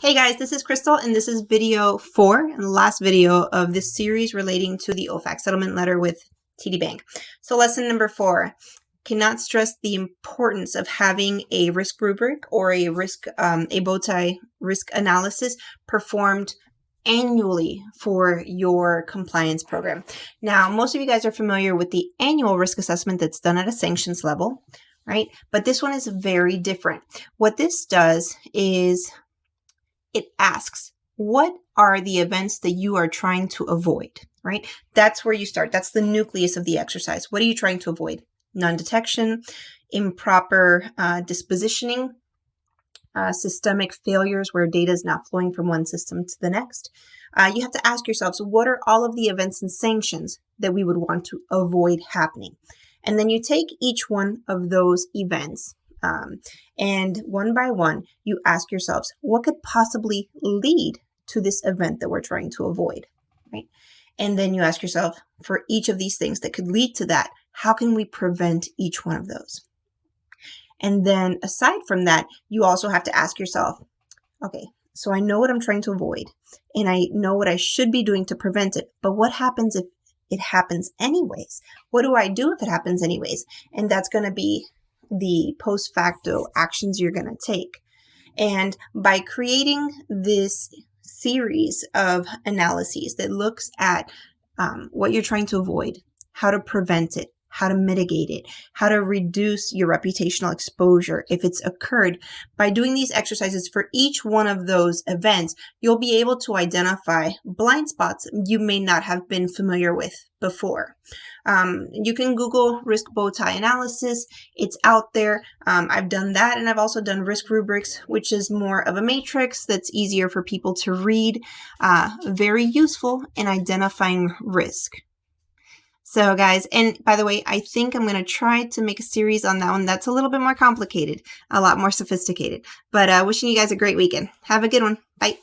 Hey guys, this is Crystal, and this is video 4 and the last video of this series relating to the OFAC settlement letter with TD Bank. So lesson number 4, cannot stress the importance of having a risk rubric or a bow tie risk analysis performed annually for your compliance program. Now, most of you guys are familiar with the annual risk assessment that's done at a sanctions level, right? But this one is very different. What this does is it asks, what are the events that you are trying to avoid, right? That's where you start. That's the nucleus of the exercise. What are you trying to avoid? Non-detection, improper dispositioning, systemic failures where data is not flowing from one system to the next. You have to ask yourselves, what are all of the events and sanctions that we would want to avoid happening? And then you take each one of those events and one by one, you ask yourselves, what could possibly lead to this event that we're trying to avoid, right? And then you ask yourself, for each of these things that could lead to that, how can we prevent each one of those? And then aside from that, you also have to ask yourself, okay, so I know what I'm trying to avoid, and I know what I should be doing to prevent it, but what happens if it happens anyways? What do I do if it happens anyways? And that's going to be the post-facto actions you're going to take. And by creating this series of analyses that looks at what you're trying to avoid, how to prevent it, how to mitigate it, how to reduce your reputational exposure if it's occurred, by doing these exercises for each one of those events, you'll be able to identify blind spots you may not have been familiar with before. You can Google risk bow tie analysis. It's out there. I've done that, and I've also done risk rubrics, which is more of a matrix that's easier for people to read, very useful in identifying risk. So guys, and by the way, I think I'm going to try to make a series on that one. That's a little bit more complicated, a lot more sophisticated, but wishing you guys a great weekend. Have a good one. Bye.